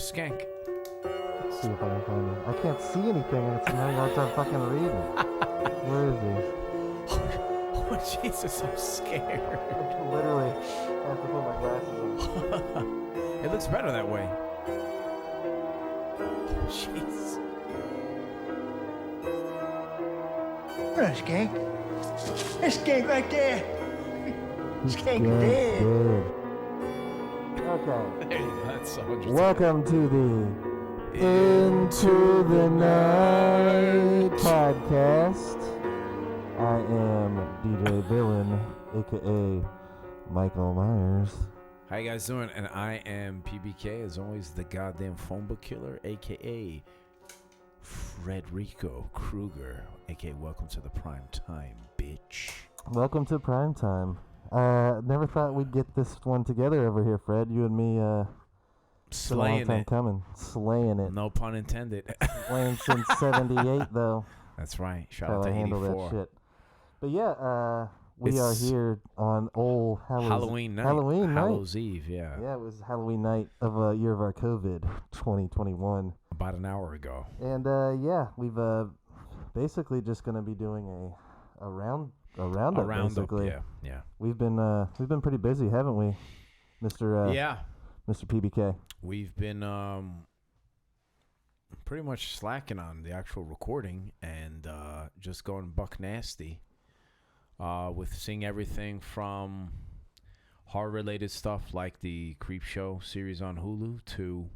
skank. Let's see if I can find him. I can't see anything, and it's having a hard time fucking reading. Where is he? Oh, Jesus, I'm scared. I literally have to put my glasses on. It looks better that way. Jeez. There's a skank. There's a skank right there. Skank dead. Okay. Hey, that's so interesting. Welcome to the Into the Night podcast. I am DJ Villain, aka Michael Myers. How you guys doing? And I am PBK, as always, the goddamn phone book killer, aka Frederico Krueger, aka welcome to the prime time, bitch. Welcome to prime time. Never thought we'd get this one together over here, Fred. You and me, it's a long Slaying time it. coming. Slaying it. No pun intended. Slaying since 78, though. That's right. Shout How out to I handle 84. that shit. But yeah, we are It's here on old Halloween night. Halloween night. Hallows Eve, yeah. Yeah, it was Halloween night of a year of our COVID, 2021. About an hour ago. And yeah, we've basically just gonna be doing a roundup. Basically. Yeah. We've been pretty busy, haven't we, Mr. Yeah. Mr. PBK? We've been pretty much slacking on the actual recording and just going buck nasty with seeing everything from horror-related stuff like the Creepshow series on Hulu to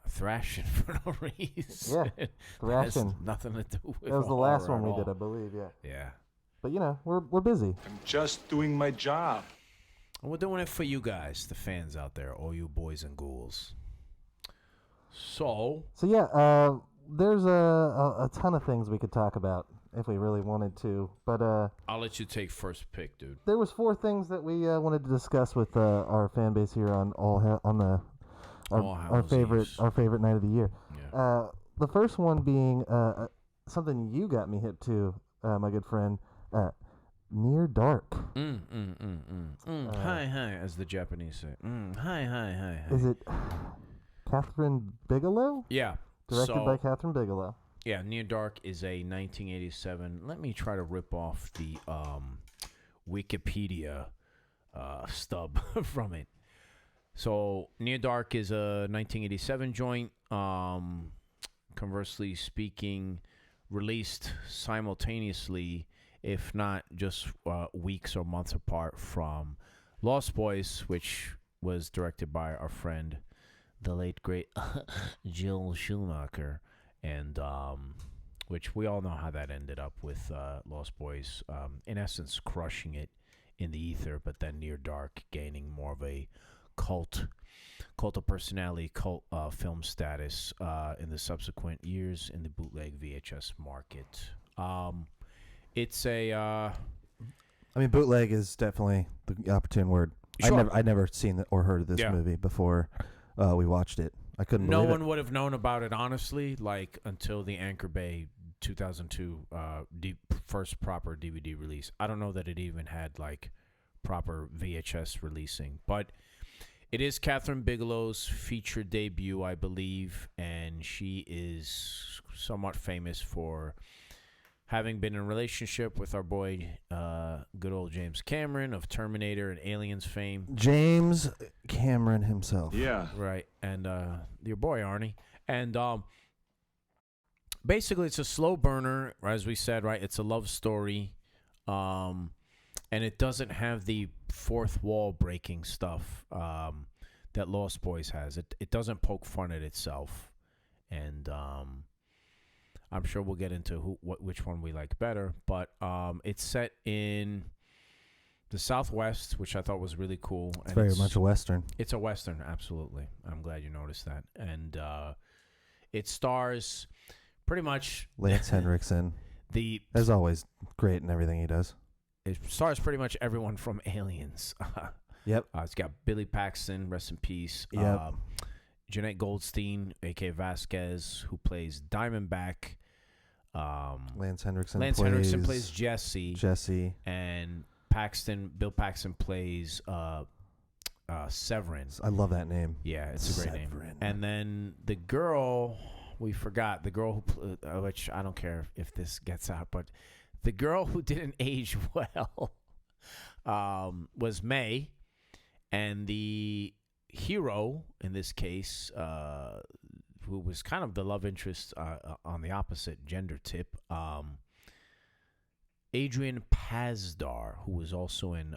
thrashing for no reason. Yeah, Has thrashing. nothing to do with That was the last horror one at we did, all. I believe. Yeah. Yeah. But you know, we're busy. I'm just doing my job. And we're doing it for you guys, the fans out there, all you boys and ghouls. So Yeah, there's a ton of things we could talk about if we really wanted to, but I'll let you take first pick, dude. there was 4 things that we wanted to discuss with our fan base here on All our Hallows favorite night of the year. Yeah. The first one being something you got me hip to, my good friend, Near Dark. Hi, as the Japanese say. Hi. Is it Catherine Bigelow? Yeah. Directed by Catherine Bigelow. Yeah, Near Dark is a 1987. Let me try to rip off the Wikipedia stub from it. So, Near Dark is a 1987 joint. Conversely speaking, released simultaneously, if not just weeks or months apart, from Lost Boys, which was directed by our friend, the late great Jill Schumacher, and which we all know how that ended up with Lost Boys, in essence crushing it in the ether, but then Near Dark gaining more of a cult of personality, cult film status in the subsequent years in the bootleg VHS market. It's a I mean, bootleg is definitely the opportune word. Sure. I'd never seen or heard of this movie before we watched it. I couldn't no believe one would have known about it, honestly, like until the Anchor Bay 2002 first proper DVD release. I don't know that it even had like proper VHS releasing, but it is Catherine Bigelow's feature debut, I believe, and she is somewhat famous for having been in a relationship with our boy, good old James Cameron of Terminator and Aliens fame. James Cameron himself. Yeah. Right, and your boy Arnie. And basically it's a slow burner, as we said, right? It's a love story, and it doesn't have the fourth wall breaking stuff that Lost Boys has. It doesn't poke fun at itself, and I'm sure we'll get into which one we like better, but it's set in the Southwest, which I thought was really cool. It's very much a Western. It's a Western, absolutely. I'm glad you noticed that. And it stars pretty much Lance Henriksen, as always, great in everything he does. It stars pretty much everyone from Aliens. Yep. It's got Billy Paxton, rest in peace. Yep. Jeanette Goldstein, a.k.a. Vasquez, who plays Diamondback. Lance Henriksen plays Jesse. Jesse. And Bill Paxton plays Severin. I love that name. Yeah, it's a great name. Severin. And then the girl, we forgot the girl who, which I don't care if this gets out, but the girl who didn't age well was May, and the hero in this case, who was kind of the love interest on the opposite gender tip, Adrian Pazdar, who was also in.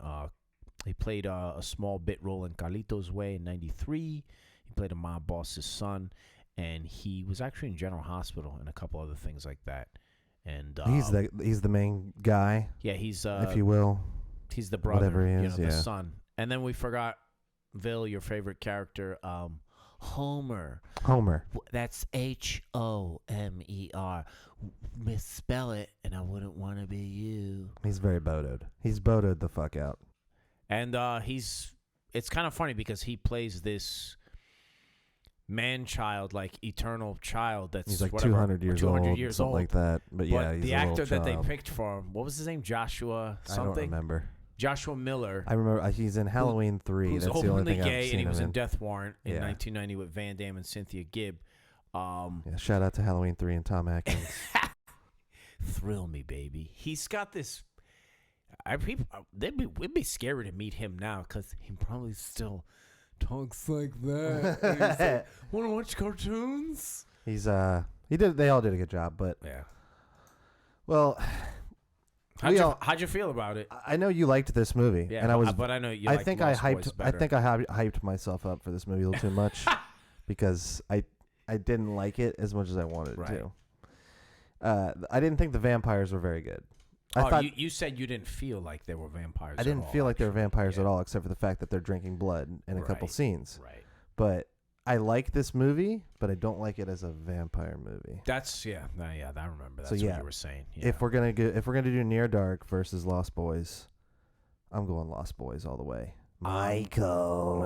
He played a small bit role in Carlito's Way in '93. He played a mob boss's son, and he was actually in General Hospital and a couple other things like that. And he's the main guy. Yeah, he's if you will. He's the brother, whatever he is, the son. And then we forgot, Vil, your favorite character, Homer. Homer. That's Homer. Misspell it, and I wouldn't want to be you. He's very bodoed. He's bodoed the fuck out. And it's kind of funny because he plays this man-child, like eternal child that's he's like whatever, 200 years 200 old, years something old. like that. But yeah, he's the a little actor that they child. picked for him, what was his name? Joshua something? I don't remember. Joshua Miller. I remember he's in Halloween 3. Who's That's the only openly thing gay, I've seen and he was him in Death Warrant in Yeah. 1990 with Van Damme and Cynthia Gibb. Yeah, shout out to Halloween 3 and Tom Atkins. Thrill me, baby. He's got this. We'd be scary to meet him now because he probably still talks like that. Want to watch cartoons? He's They all did a good job, but Yeah. well, How'd you feel about it? I know you liked this movie, Yeah, and but I know you. I like think Lost I Boys hyped. I better. think I hyped myself up for this movie a little too much because I didn't like it as much as I wanted Right. to. I didn't think the vampires were very good. I thought you said you didn't feel like they were vampires. I didn't feel like they were vampires at Yeah. all, except for the fact that they're drinking blood in a couple Right. scenes. Right. But I like this movie, but I don't like it as a vampire movie. That's I remember. That's So, what yeah, you were saying. Yeah. If we're gonna do Near Dark versus Lost Boys, I'm going Lost Boys all the way. Michael,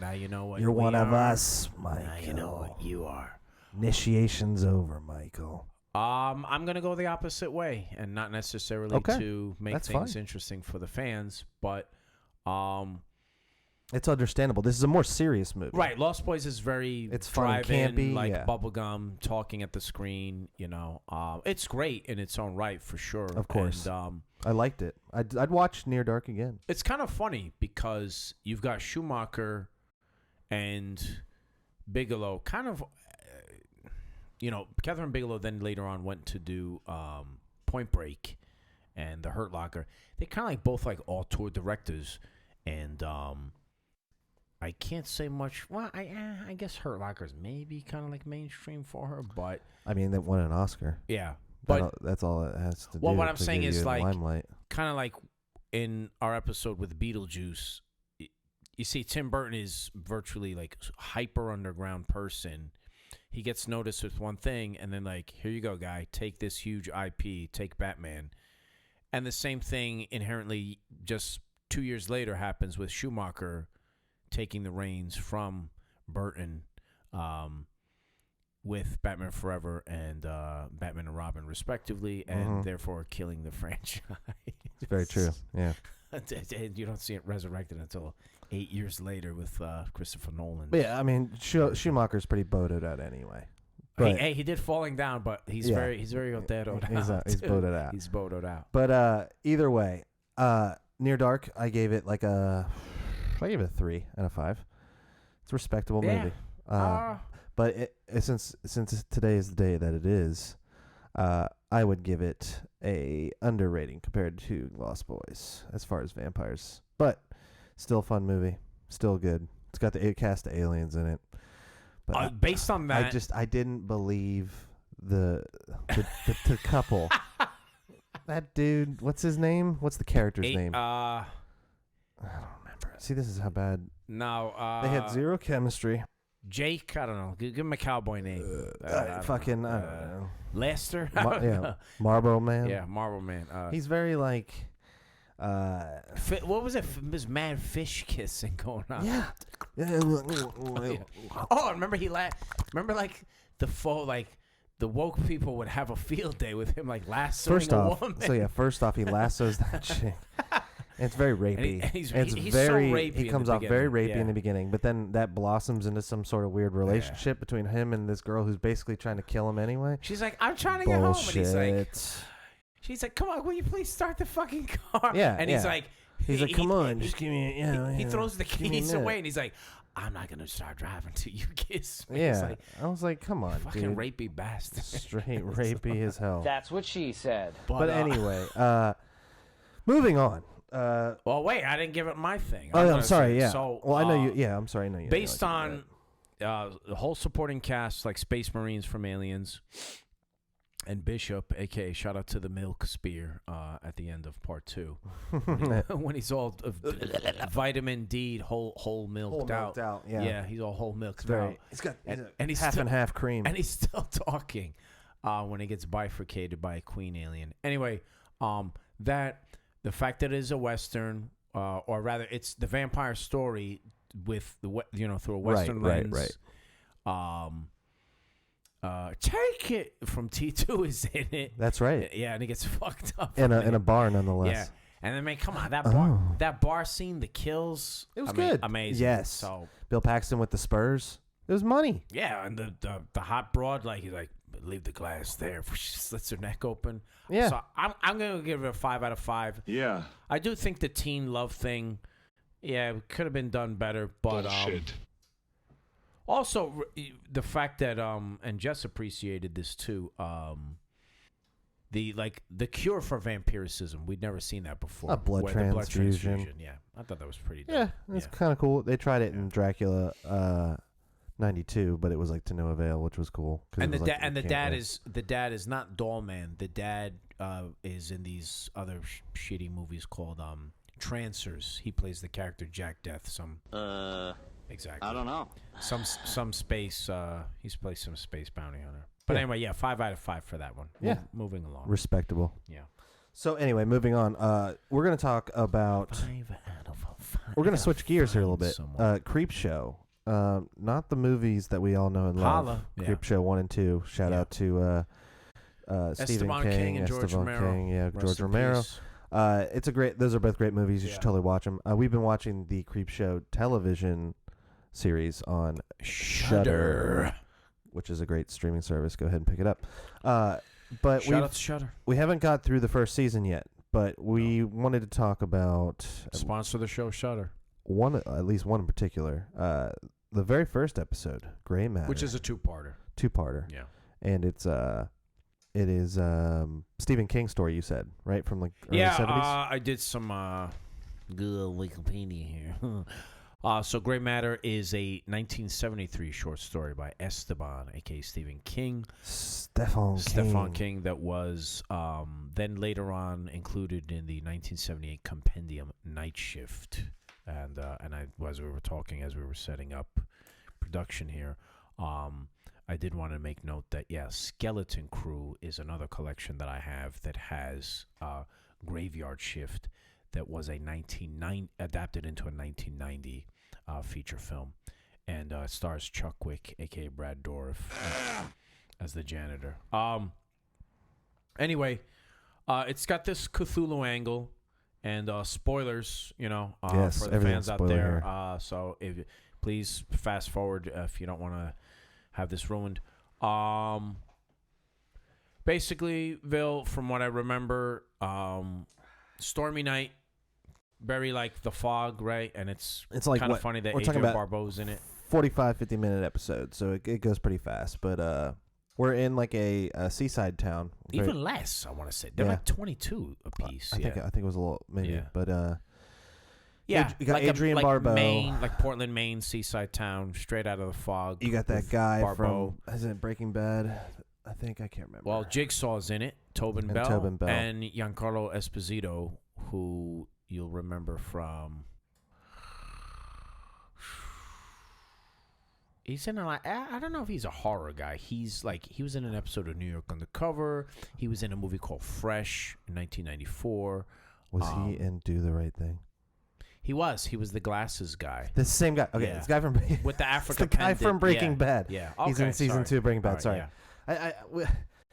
now you know what you're we one of are. us, Michael. Now you know what you are. Initiation's over, Michael. I'm gonna go the opposite way, and not necessarily Okay. to make That's things fine. interesting for the fans, but It's understandable. This is a more serious movie. right. Lost Boys is very It's fun and drive-in, campy, like yeah. bubblegum, talking at the screen. It's great in its own right for sure. Of course. And, I liked it. I'd watch Near Dark again. it's kind of funny because you've got Schumacher and Bigelow kind of, Catherine Bigelow then later on went to do Point Break and The Hurt Locker. They kind of like both like auteur directors, and I can't say much. Well, I guess Hurt Locker's maybe kind of like mainstream for her, but I mean, they won an Oscar. yeah. But That's all it has to do. Well, what I'm to saying give is, you like, limelight. kind of like in our episode with Beetlejuice, you see Tim Burton is virtually like hyper underground person. He gets noticed with one thing, and then like, here you go, guy, take this huge IP, take Batman. And the same thing inherently just 2 years later happens with Schumacher taking the reins from Burton with Batman Forever and Batman and Robin respectively, and therefore killing the franchise. It's very true. Yeah. And you don't see it resurrected until 8 years later with Christopher Nolan. But yeah, I mean, Schumacher's pretty boated out anyway. But He did Falling Down, but he's Yeah. very boated out. He's boated out. He's boated out. But either way, Near Dark, I gave it a 3 out of 5. It's a respectable Yeah. movie. But since today is the day that it is, I would give it a underrating compared to Lost Boys as far as vampires. But still a fun movie, still good. It's got the cast of aliens in it. But Based on that, I didn't believe the couple. That dude, what's his name? What's the character's name? I don't remember. See, this is how bad. No. They had zero chemistry. Jake, I don't know. Give him a cowboy name. I don't know. Lester? Marlboro Man. Yeah, Marble Man. He's very like. What was it? This mad fish kissing going on. Yeah. Oh, remember remember like the woke people would have a field day with him, like lassoing First a off, woman. first off, he lassos that chick. And it's very rapey. And he's very, so rapey. He comes off very rapey in the beginning, but then that blossoms into some sort of weird relationship between him and this girl who's basically trying to kill him anyway. She's like, I'm trying to get home. And she's like, come on, will you please start the fucking car? Yeah. And he's like, come on, just give me he throws the keys away and he's like, I'm not going to start driving till you kiss me. Yeah. Like, I was like, come on, fucking dude. rapey bastard. Straight rapey as hell. That's what she said. But anyway, moving on. Well, wait, I didn't give it my thing. I'm sorry, yeah. So, well, I know you. Yeah, I'm sorry, I know you. Based on the whole supporting cast, like Space Marines from Aliens, and Bishop, a.k.a. shout out to the milk spear at the end of part 2. when he's all vitamin D, whole milked out. Yeah, he's all whole milked out. He's got and he's half still, and half cream. And he's still talking when he gets bifurcated by a queen alien. Anyway, the fact that it is a Western, or rather it's the vampire story with through a Western lens. Take It from T2 is in it. That's right. Yeah, and he gets fucked up in a bar nonetheless. Yeah, and then come on, that bar scene, the kills, it was good, amazing. Yes. So Bill Paxton with the Spurs, it was money. Yeah, and the hot broad, like he's like, leave the glass there. She slits her neck open. Yeah. So I'm gonna give it a 5 out of 5. Yeah. I do think the teen love thing, could have been done better, but Bullshit. also, the fact that and Jess appreciated this too. The cure for vampirism, we'd never seen that before. A blood transfusion. Yeah, I thought that was pretty. Yeah, it's kind of cool. They tried it in Dracula 92, but it was like to no avail, which was cool. And the dad is not Dollman. The dad is in these other shitty movies called Trancers. He plays the character Jack Death. Exactly. I don't know. Some space. He's played some space bounty hunter. But anyway, 5 out of 5 for that one. Yeah. Moving along. Respectable. Yeah. So anyway, moving on. We're gonna talk about. 5 out of 5. We're gonna switch gears here a little bit. Creepshow. Not the movies that we all know and love. Holla. Yeah. Creepshow 1 and 2. Shout out to Stephen King and George Romero. King. Rest George in Romero. peace. It's a great. Those are both great movies. You should totally watch them. We've been watching the Creepshow television series on Shudder, which is a great streaming service. Go ahead and pick it up. But Shout out to Shudder. We haven't got through the first season yet, but we wanted to talk about Sponsor the show, Shudder. At least one in particular. The very first episode, Gray Matter, Which is a two-parter. Yeah, and it is Stephen King story. You said right from like early 70s? I did some good Wikipedia here. So Gray Matter is a 1973 short story by Esteban, aka Stephen King. Stephen King that was then later on included in the 1978 compendium Night Shift. And as we were setting up production here, I did want to make note that Skeleton Crew is another collection that I have that has Graveyard Shift that was adapted into a 1990 feature film, and it stars Chuck Wick, aka Brad Dourif, as the janitor. Anyway, it's got this Cthulhu angle. And spoilers, for the fans out there. So please fast forward if you don't want to have this ruined. Basically, Vil, from what I remember, stormy night, very like The Fog, right? And it's like kind of funny that Adrian Barbeau's in it. 45, 50-minute episode, so it goes pretty fast. But we're in like a seaside town. Even less, I want to say. They're like 22 a piece. I think it was a little, maybe. Yeah. But you got Adrian Barbeau. Maine, like Portland, Maine, seaside town, straight out of The Fog. You got that guy from, isn't it Breaking Bad? I think, I can't remember. Well, Jigsaw's in it, Tobin Bell, and Giancarlo Esposito, who you'll remember from... He's in I don't know if he's a horror guy. He was in an episode of New York Undercover. He was in a movie called Fresh in 1994. Was he in Do the Right Thing? He was the glasses guy. The same guy. Okay, this guy from with the Africa. The guy from Breaking Bad. Yeah, he's in season 2 of Breaking Bad. Right, sorry, yeah.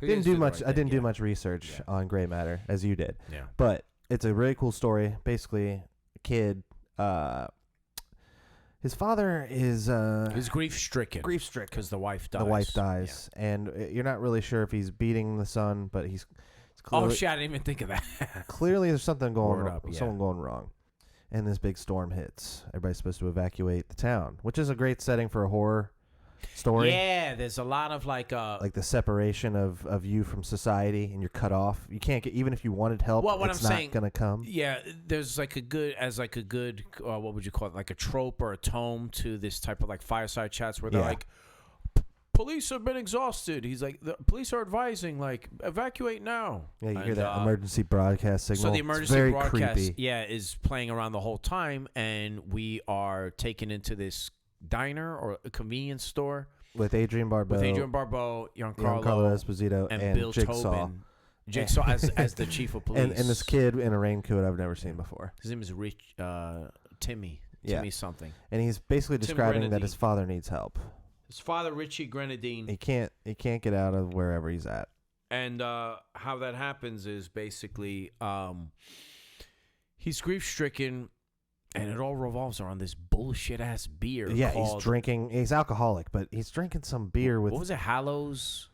I didn't do much. I didn't do much research on Gray Matter as you did. Yeah, but it's a really cool story. Basically, a kid. His father is he's grief stricken. Because the wife dies. The wife dies, and you're not really sure if he's beating the son, but he's clearly, oh shit! I didn't even think of that. Clearly, there's something going Word wrong. up, yeah. Something going wrong, and this big storm hits. Everybody's supposed to evacuate the town, which is a great setting for a horror story. Yeah, there's a lot of like the separation of you from society, and you're cut off. You can't get, even if you wanted help. Well, what it's I'm not saying, gonna come. Yeah, there's like a good what would you call it? Like a trope or a tome to this type of like fireside chats where they're like, police have been exhausted. He's like, the police are advising like evacuate now. Yeah, you hear that emergency broadcast signal. So the emergency very broadcast, creepy. is playing around the whole time, and we are taken into this diner or a convenience store with Adrian Barbeau, Giancarlo Esposito, and Bill Jigsaw. Tobin. Jigsaw as the chief of police, and this kid in a raincoat I've never seen before. His name is Timmy something, and he's basically describing that Grenadine. his father needs help. His father, Richie Grenadine. He can't get out of wherever he's at. And how that happens is basically he's grief stricken. And it all revolves around this bullshit ass beer. Yeah, he's drinking. He's alcoholic, but he's drinking some beer with. What was it? Harper's.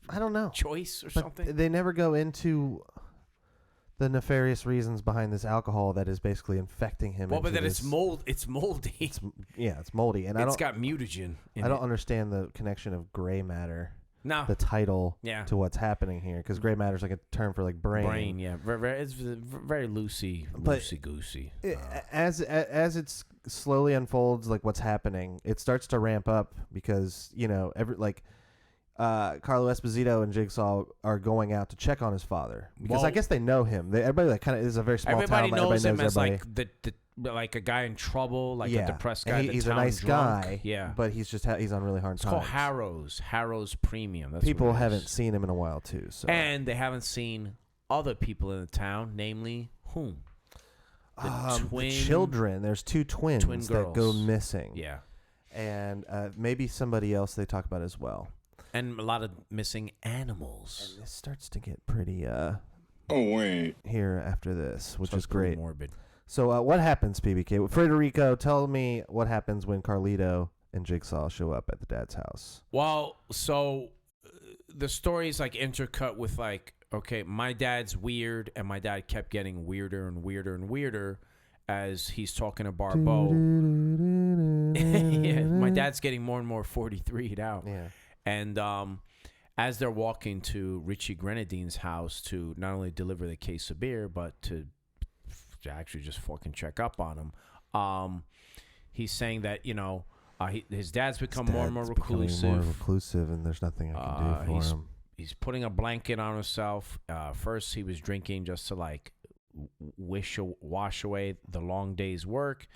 I don't know. Choice or but something. They never go into the nefarious reasons behind this alcohol that is basically infecting him. Well, but then it's mold. It's moldy. It's moldy, and it's got mutagen. I don't understand the connection of gray matter. No. The title to what's happening here, because gray matter is like a term for like brain. Yeah. It's very loosey goosey. As it slowly unfolds, like what's happening, it starts to ramp up because Carlo Esposito and Jigsaw are going out to check on his father because I guess they know him. Everybody like kind of is a very small town. Everybody knows him as everybody. like a guy in trouble, like a depressed guy. And he's a nice guy. Yeah, but he's just he's on really hard times. It's called Harrow's Premium. That's people haven't seen him in a while too. So and they haven't seen other people in the town, namely whom? The children. There's two twins that go missing. Yeah, and maybe somebody else they talk about as well. And a lot of missing animals. And this starts to get pretty wait. Here after this, which is great. Morbid. So what happens, PBK? Federico, tell me what happens when Carlito and Jigsaw show up at the dad's house. Well, so the story is like intercut with like, okay, my dad's weird, and my dad kept getting weirder and weirder and weirder as he's talking to Barbeau. Yeah, my dad's getting more and more 43'd out. Yeah. And as they're walking to Richie Grenadine's house to not only deliver the case of beer, but to actually just fucking check up on him, he's saying that, his dad's become more and more reclusive. And there's nothing I can do for him. He's putting a blanket on himself. First, he was drinking just to, like, wash away the long day's work.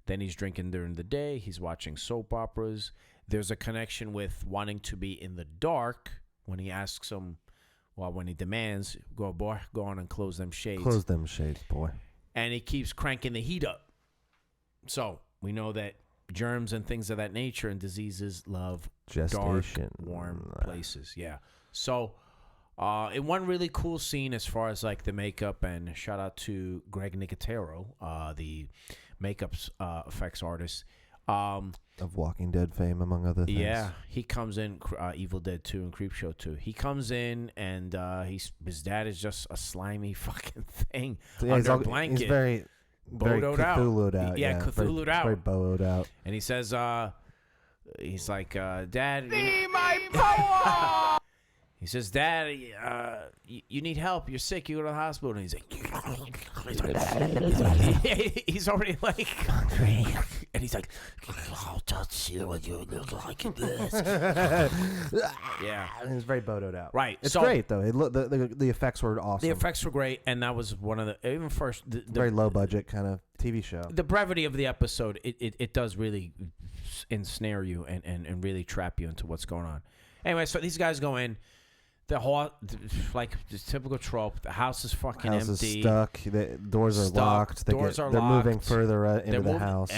Then he's drinking during the day. He's watching soap operas. There's a connection with wanting to be in the dark when he asks him, when he demands, go on and close them shades. Close them shades, boy. And he keeps cranking the heat up. So we know that germs and things of that nature and diseases love gestation, dark, warm places. Yeah. So in one really cool scene as far as like the makeup, and shout out to Greg Nicotero, the makeup effects artist. Of Walking Dead fame, among other things. Yeah, he comes in, Evil Dead 2 and Creepshow 2. He comes in, and his dad is just a slimy fucking thing under a blanket. He's very Cthulhu'd out. Yeah, Cthulhu'd out. Very bowed out. And he says, he's like, Dad. See my power! He says, Dad, you need help. You're sick. You go to the hospital. And he's like, he's already like hungry. And he's like, I'll just see what you look like in this. Yeah. And he's very bowed out. Right. It's great, though. The effects were awesome. The effects were great. And that was one of the, even first. The very low budget kind of TV show. The brevity of the episode, it does really ensnare you and really trap you into what's going on. Anyway, so these guys go in. The whole, like the typical trope, the house is fucking empty. House is stuck. The doors are locked. They're moving further into the house.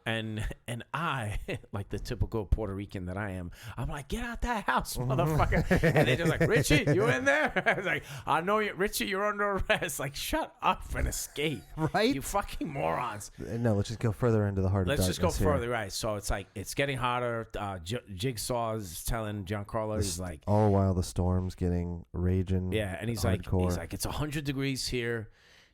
And And I, like the typical Puerto Rican that I am, I'm like, get out that house, motherfucker. And they're just like, Richie, you in there? I was like, I know you, Richie, you're under arrest. Like, shut up and escape. Right? You fucking morons. No, let's just go further into the heart of Let's darkness just go here. further, right? So it's like, it's getting hotter. Jigsaw is telling Giancarlo, he's like, all while the storm's getting raging. yeah, and he's hardcore. like, it's 100 degrees here.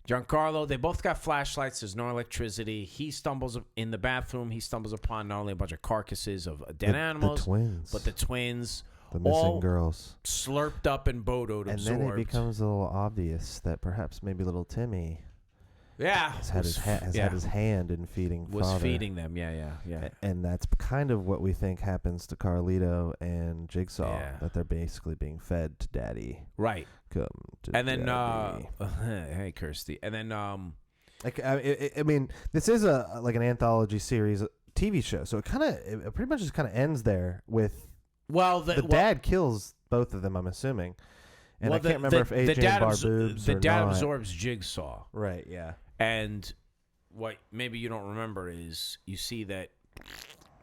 Giancarlo, they both got flashlights. There's no electricity. He stumbles in the bathroom. He stumbles upon not only a bunch of carcasses of dead animals, the twins, but the twins, the missing all girls, slurped up and bodoed, and absorbed. then it becomes a little obvious that perhaps maybe little Timmy has had his hand in feeding father. Feeding them. Yeah. And that's kind of what we think happens to Carlito and Jigsaw, that they're basically being fed to Daddy. Right. Come to and then, Daddy. hey, Kirsty. And then, like, I mean, this is like an anthology series TV show, so it pretty much just kind of ends there with. The dad kills both of them, I'm assuming. And I can't remember if AJ and Barboobs the or dad not. absorbs Jigsaw. Right, yeah. And what maybe you don't remember is you see that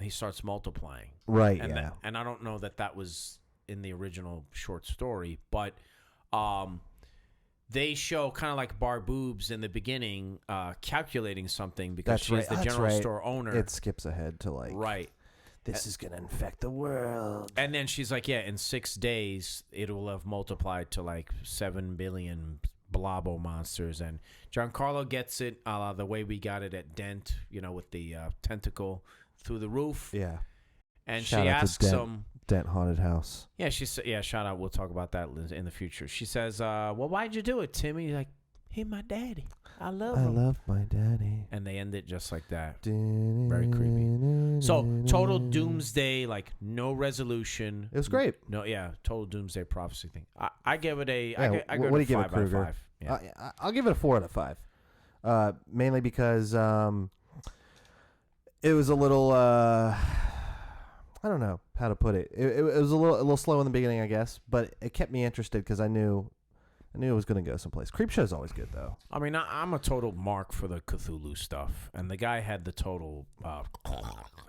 he starts multiplying. Right, and yeah. And I don't know that was in the original short story, but they show kind of like Barboobs in the beginning calculating something because she's the general store owner. It skips ahead to like... Right. This is going to infect the world. And then she's like, yeah, in 6 days, it will have multiplied to like 7 billion blobo monsters. And Giancarlo gets it the way we got it at Dent, with the tentacle through the roof. Yeah. And shout she out asks to him. Dent Haunted House. Yeah, shout out. We'll talk about that in the future. She says, well, why'd you do it, Timmy? He's like, he my daddy. I love him. I love my daddy. And they end it just like that. Very creepy. So, total doomsday, like no resolution. It was great. No, yeah, total doomsday prophecy thing. I give it a. Yeah, I go what to do you give 5 it, out of Kruger? 5. Yeah. I'll give it a 4 out of 5. Mainly because it was a little. I don't know how to put it. It was a little slow in the beginning, I guess, but it kept me interested because I knew it was going to go someplace. Creepshow's always good, though. I mean, I'm a total mark for the Cthulhu stuff, and the guy had the total.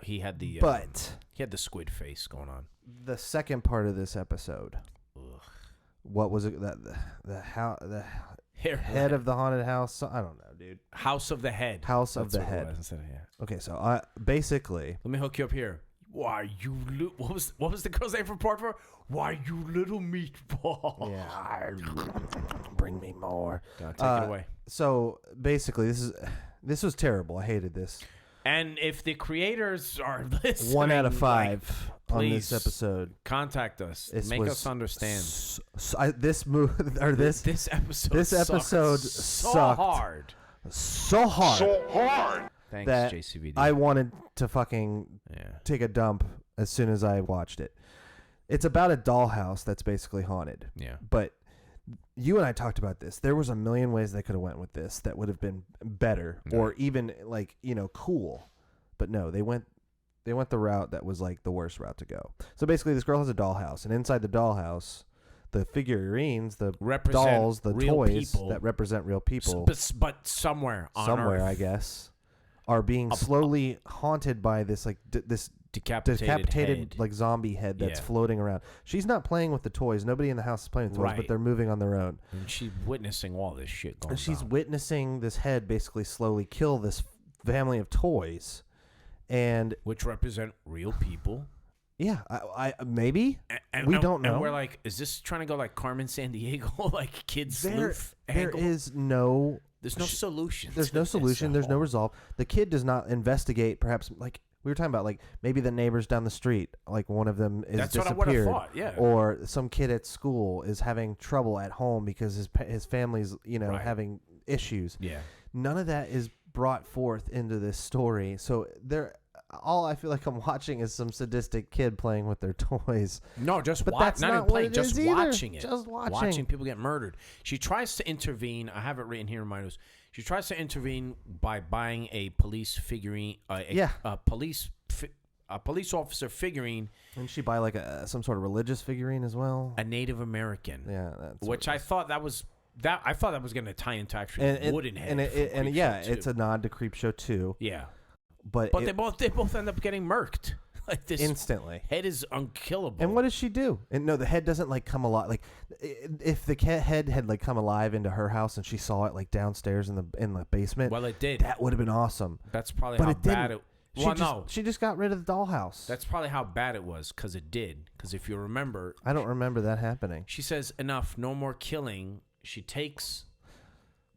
He had the. He had the squid face going on. The second part of this episode. Ugh. What was it? The head of the haunted house. I don't know, dude. House of the Head. House of That's the what it Head. was instead of, yeah. Okay, so basically. Let me hook you up here. Why you? What was the girl's name from part 4? Why you little meatball? Yeah. Bring me more. Take it away. So basically, this was terrible. I hated this. And if the creators are listening, 1 out of 5 on this please episode. Contact us. Make us understand. This episode so sucked hard. so hard. Thanks, that JCVD. I wanted to fucking take a dump as soon as I watched it. It's about a dollhouse that's basically haunted. Yeah. But you and I talked about this. There was a million ways they could have went with this that would have been better or even like, cool. But no, they went the route that was like the worst route to go. So basically this girl has a dollhouse, and inside the dollhouse, the figurines, the dolls, the toys people. that represent real people. But somewhere on Earth, I guess, are being slowly haunted by this like this decapitated head. like zombie head that's floating around. She's not playing with the toys. Nobody in the house is playing with toys, but they're moving on their own. And she's witnessing all this shit going on. And she's witnessing this head basically slowly kill this family of toys, and which represent real people. Yeah, I maybe we don't know. And we're like, is this trying to go like Carmen Sandiego, like Kid Sleuth? There's no solution. There's no solution. There's no resolve. The kid does not investigate. Perhaps like we were talking about, like maybe the neighbors down the street, like one of them is disappeared. What I would have thought. Yeah. Or some kid at school is having trouble at home because his family's having issues. Yeah. None of that is brought forth into this story. So all I feel like I'm watching is some sadistic kid playing with their toys. No, just but watch. That's not not even playing, what it just is either. watching it. Just watching people get murdered. She tries to intervene. I have it written here in my notes. She tries to intervene by buying a police figurine. A police officer figurine. And she buy like some sort of religious figurine as well. A Native American. Yeah, that's which I thought that was. I thought that was going to tie into actually Woodenhead. And it's a nod to Creepshow 2. Yeah. But they both end up getting murked. Like this instantly. head is unkillable. And what does she do? And no, the head doesn't like come alive. Like if the head had like come alive into her house and she saw it like downstairs in the basement. Well, it did. That would have been awesome. That's probably But how it bad didn't. it. She just got rid of the dollhouse. That's probably how bad it was because it did. Because if you remember, I don't remember that happening. she says enough, no more killing. She takes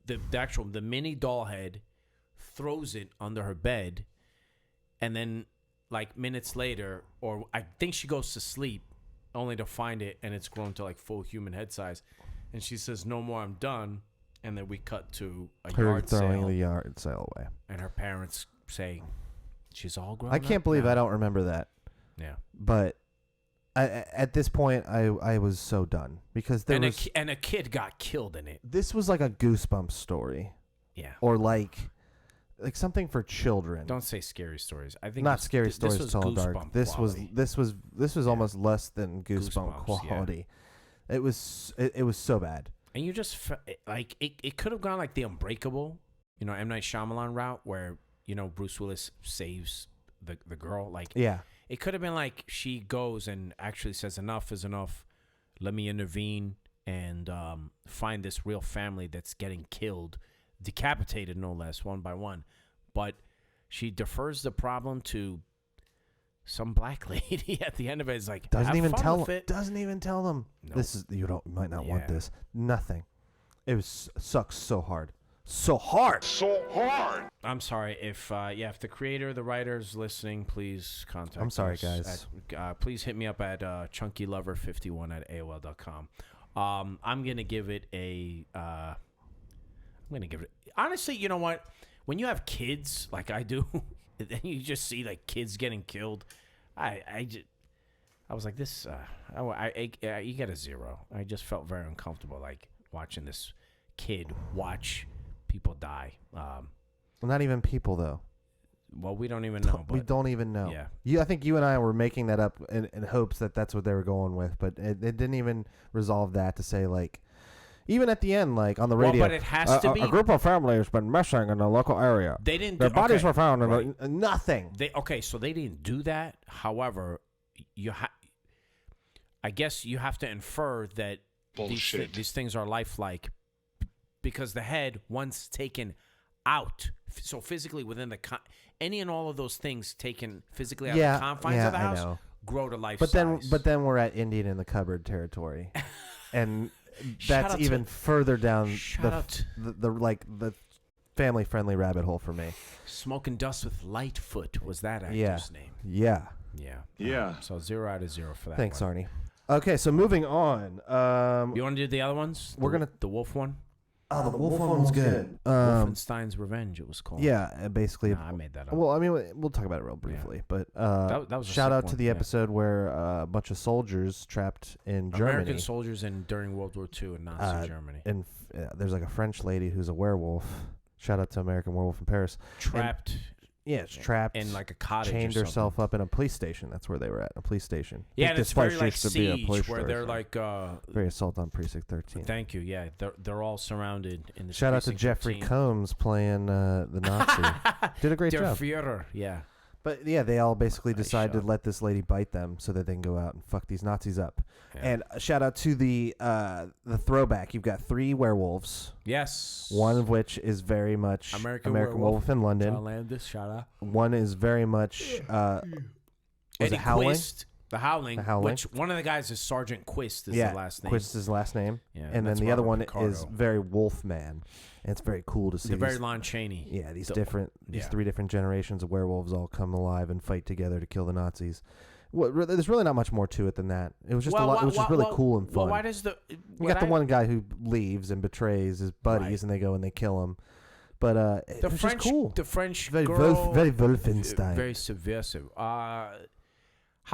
the mini doll head, throws it under her bed, and then like minutes later, or I think she goes to sleep, only to find it and it's grown to like full human head size, and she says, "No more, I'm done." And then we cut to a Her yard throwing sale, the yard sale away. and her parents saying, "She's all grown." I can't up believe now." I don't remember that. Yeah, But at this point, I was so done because there was and a kid got killed in it. this was like a Goosebumps story Yeah. or like something for children. Don't say scary stories. I think Not scary this stories was tall dark. Goosebump This quality. was almost less than Goosebump Goosebumps, yeah. quality. It was so bad. And you just like it could have gone like the Unbreakable, M. Night Shyamalan route where Bruce Willis saves the girl. Like Yeah. it could have been like she goes and actually says enough is enough. Let me intervene and find this real family that's getting killed, decapitated no less, one by one. But she defers the problem to some black lady at the end of it. Is like Doesn't have even fun tell with them. it. Doesn't even tell them. Nope. This is you might not want Yeah. this. Nothing. It was sucks so hard. So hard. I'm sorry if the creator, the writers listening, please contact. I'm sorry, us guys. Please hit me up at chunkylover51@AOL.com. I'm gonna give it honestly. You know what? When you have kids like I do, and you just see like kids getting killed, I was like this. You get a 0. I just felt very uncomfortable like watching this kid watch people die. Not even people though. Well, we don't even know. We But don't even know. Yeah. I think you and I were making that up in hopes that that's what they were going with, but it didn't even resolve that to say like, even at the end, like on the radio. Well, but it has to be. A group of families been missing in the local area. They didn't. Their bodies okay, were found in right. nothing. So they didn't do that. However, I guess you have to infer that these things are lifelike because the head, once taken out, so physically within the any and all of those things taken physically out of the confines of the house, I know. grow to life But size. then we're at Indian in the cupboard territory, and Shout that's out even further down Shout out. the family friendly rabbit hole for me. Smoking Dust with Lightfoot was that actor's Yeah. name. Yeah. Yeah. Yeah. So 0 out of 0 for that. Thanks, one. Arnie. Okay, so moving on. You want to do the other ones? We're gonna- the wolf one. The wolf one's good. Wolfenstein's Revenge. It was called. Yeah, basically. Nah, I made that up. Well, I mean, we'll talk about it real briefly, but That was a shout sick out to one, the yeah. episode where a bunch of soldiers trapped in Germany. American soldiers during World War II in Nazi Germany. And there's like a French lady who's a werewolf. Shout out to American Werewolf in Paris. Trapped. It's trapped in like a cottage. chained or herself something. up in a police station. That's where they were at, a police station. Yeah, I and think it's this place very like used to be a Siege, police where store, they're so- like. very Assault on Precinct 13. Thank you. Yeah, they're all surrounded in the. Shout out to Jeffrey Combs playing the Nazi. Did a great Der job. Führer. Yeah. But yeah, they all basically Nice decided to shot. let this lady bite them so that they can go out and fuck these Nazis up. Yeah. And shout out to the throwback. You've got 3 werewolves. Yes. One of which is very much American Werewolf Werewolf in London. John Landis. Shout out. One is very much was Eddie it Howling? Quist, the Howling. The Howling. Which one of the guys is Sergeant Quist. Is yeah, the last name. Quist is his last name. Yeah, and then that's the other Robert one Picardo. is very Wolfman. And it's very cool to see the very these, Lon Chaney. yeah, these the- different these yeah. 3 different generations of werewolves all come alive and fight together to kill the Nazis. There's really not much more to it than that. It was just a lot. It was just really cool and fun. Well, why does the You got the one guy who leaves and betrays his buddies, Right. and they go and they kill him. But it the was French just cool. the French Very girl very Wolfenstein. very subversive. How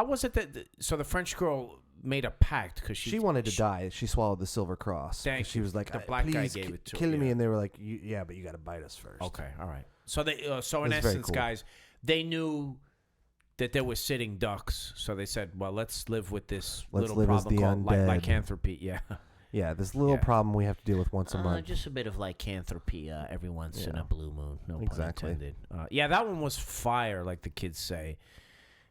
was it that so the French girl made a pact because she wanted to die. She swallowed the silver cross. Thank She you. was like, The black guy please gave it to her, kill me, yeah. and they were like, yeah, but you got to bite us first. Okay, all right. So they so in It was very essence, cool. guys, they knew that there were sitting ducks, so they said, "Well, let's live with this Let's little live as problem the called undead." lycanthropy." Yeah, Yeah, this little Yeah. problem we have to deal with once a month. Just a bit of lycanthropy every once in Yeah. a blue moon. No Exactly. pun intended. Yeah, that one was fire, like the kids say.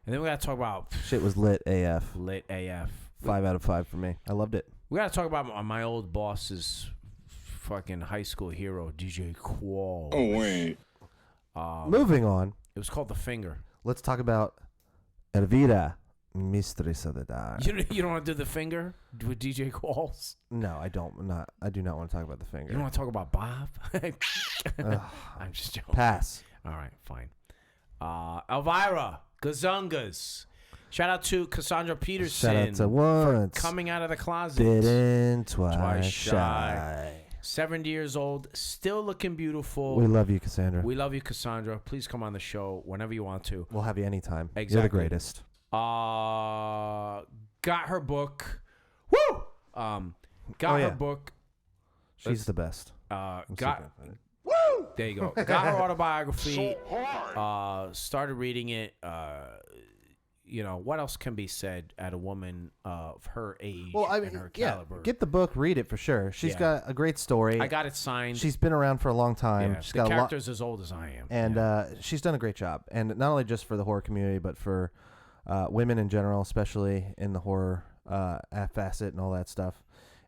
And then we got to talk about Shit was lit AF. lit AF. 5 out of 5 for me. I loved it. We got to talk about my old boss's fucking high school hero, DJ Qual. Oh, wait. Moving on, It was called The Finger. let's talk about Elvira, Mistress of the Dark. You don't want to do The Finger with DJ Qualls? No, I don't. I do not want to talk about the finger. You don't want to talk about Bob? Ugh. I'm just joking. Pass. All right, fine. Elvira, Gazungas. Shout out to Cassandra Peterson. Shout out to once. Coming out of the closet. Bitten, twice Twice shy. shy. 70 years old, still looking beautiful. We love you, Cassandra. We love you, Cassandra. Please come on the show whenever you want to. We'll have you anytime. You're the Exactly. greatest. Got her book. Woo! Got her book. She's the best. Got there you go. Got her autobiography. Started reading it. What else can be said at a woman of her age and her caliber? Get the book, read it for sure. She's got a great story. I got it signed. She's been around for a long time. Yeah, She's the got character's as old as I am. And she's done a great job. And not only just for the horror community, but for women in general, especially in the horror facet and all that stuff.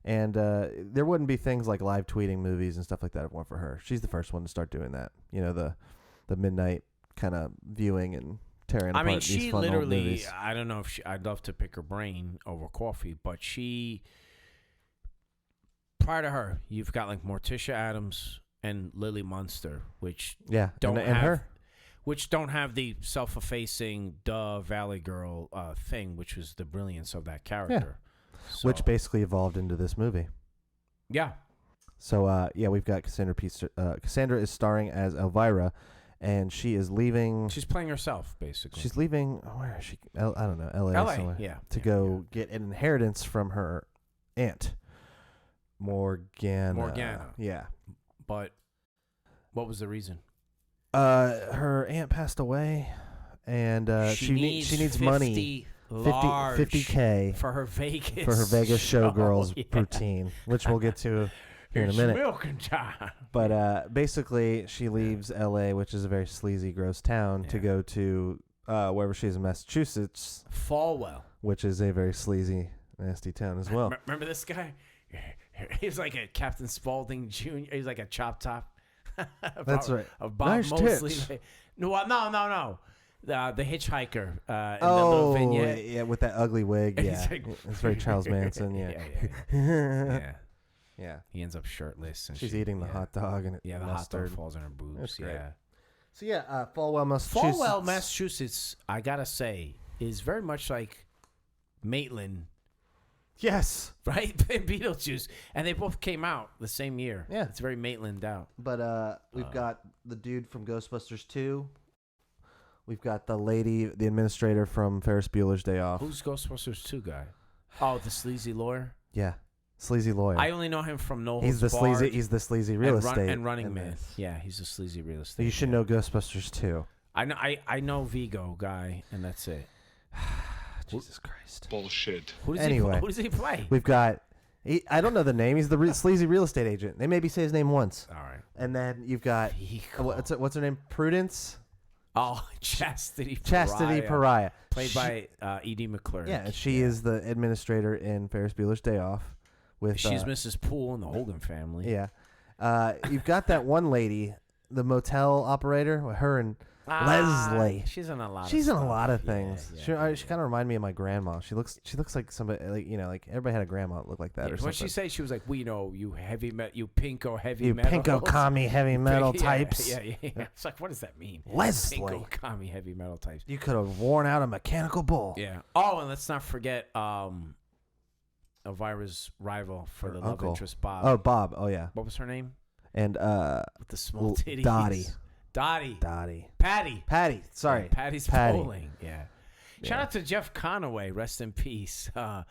And there wouldn't be things like live tweeting movies and stuff like that if it weren't for her. She's the first one to start doing that. The midnight kind of viewing and tearing apart these she fun old literally, movies. I don't know if I'd love to pick her brain over coffee, but prior to her, you've got like Morticia Adams and Lily Munster, which don't and have her. which don't have the self-effacing Valley Girl thing, which was the brilliance of that character. So, Which basically evolved into this movie. yeah. So, we've got Cassandra Cassandra is starring as Elvira, and she is leaving. She's playing herself, basically. She's leaving. Where is she? I don't know. L.A. L.A., somewhere, yeah. To go get an inheritance from her aunt, Morgana. Yeah. But what was the reason? Her aunt passed away, and she needs money. 50K for her Vegas showgirls routine, which we'll get to here in a minute. Milking time. But basically, she leaves L.A., which is a very sleazy, gross town, to go to wherever she is in Massachusetts, Falwell, which is a very sleazy, nasty town as well. Remember this guy? He was like a Captain Spaulding Jr. He was like a chop top. That's right. Of Bob Nice Mosley. tits. No. The hitchhiker. In the Oh, little vignette. yeah, with that ugly wig. He's Yeah, like- it's very Charles Manson. Yeah, Yeah. yeah. He ends up shirtless. And She's eating the hot dog and the mustard. hot dog falls in her boobs. That's great. Yeah. So Falwell, Massachusetts. Falwell, Massachusetts, I gotta say, is very much like Maitland, Yes, right? Beetlejuice, and they both came out the same year. Yeah. It's very Maitland out. but we've got the dude from Ghostbusters 2. We've got the lady, the administrator from Ferris Bueller's Day Off. Who's Ghostbusters 2 guy? Oh, the sleazy lawyer. Yeah, sleazy lawyer. I only know him from No He's Holds the Barred sleazy. He's the sleazy real estate and Running in Man. this. Yeah, he's a sleazy real estate. You should know Ghostbusters 2. I know Vigo guy, and that's it. Jesus Christ. Bullshit. Who does Anyway. who does he play? We've got. I don't know the name. He's the sleazy real estate agent. They maybe say his name once. All right. And then you've got Vigo. what's her name? Prudence. Oh, Chastity Chastity Pariah. Played by Edie McClure. Yeah, and she is the administrator in Ferris Bueller's Day Off. With She's Mrs. Poole in the Hogan family. Yeah. You've got that one lady, the motel operator, her and Leslie. She's in a lot. She's of in a stuff. lot of things. Yeah, She kind of reminded me of my grandma. She looks like somebody like everybody had a grandma that looked like that or What something. she say? She was like, "We know you heavy metal, you pinko heavy You metal, pinko commie heavy metal types. Yeah. It's like, what does that mean? Leslie. Pinko commie heavy metal types. You could have worn out a mechanical bull. Yeah. Oh, and let's not forget Elvira's rival for Her the love uncle. interest, Bob. Oh, Bob. Oh, yeah. What was her name? And With the small titties. Dottie. Patty. Patty. Sorry. Yeah, Patty's Patty. bowling. Yeah. Shout out to Jeff Conaway, rest in peace, for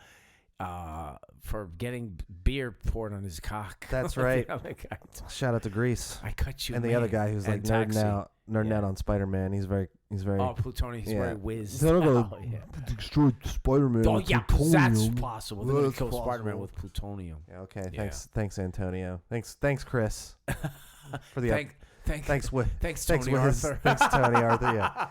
getting beer poured on his cock. That's right. The other guy. Shout out to Grease. I cut you. And the man. other guy who's like And Taxi. nerding nerding out on Spider-Man. He's very. Oh, plutonium. He's yeah. very whizzed. They're gonna Oh, yeah. destroy Spider-Man. Oh, with yeah, that's plutonium. possible. They're going That's to kill Spider-Man possible. with plutonium. Yeah, okay. Yeah. Thanks, Antonio. Thanks, Chris. For the thanks, thanks, Tony Arthur. Thanks, Tony Arthur. Yeah.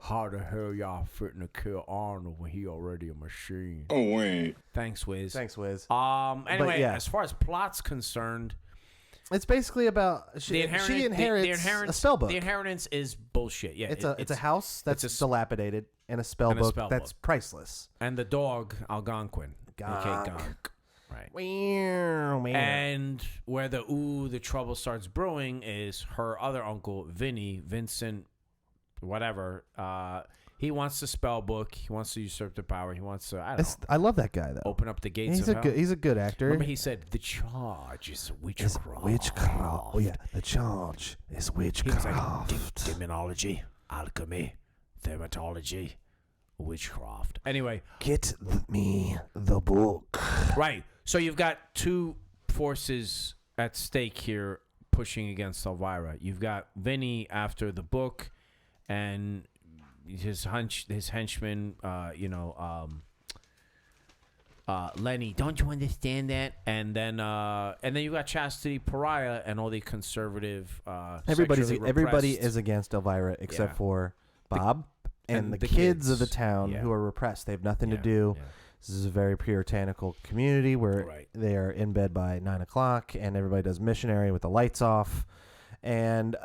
How the hell y'all fitting to kill Arnold when he already a machine? Oh, wait. Thanks, Wiz. Thanks, Wiz. Anyway, yeah. as far as plot's concerned, It's basically about she inherits a spell book. The inheritance is bullshit. Yeah, It's a house that's dilapidated and a spell and a book spell that's book. priceless. And the dog Algonquin, Gonk. aka Gonk. Right. Meow, meow. And where the trouble starts brewing is her other uncle, Vincent, whatever. He wants the spell book. He wants to usurp the power. He wants to, I love that guy though. open up the gates of hell. He's a good actor. Remember he said, the charge is witchcraft. Witchcraft. Oh yeah, the charge is He was witchcraft. like, demonology, alchemy, dermatology, witchcraft. Anyway. Get me the book. Right. So you've got two forces at stake here pushing against Elvira. You've got Vinny after the book and his henchman, Lenny. Don't you understand that? And then you got Chastity Pariah and all the conservative. Everybody is against Elvira except for Bob and the kids of the town who are repressed. They have nothing to do. Yeah. This is a very puritanical community where they are in bed by 9 o'clock and everybody does missionary with the lights off. And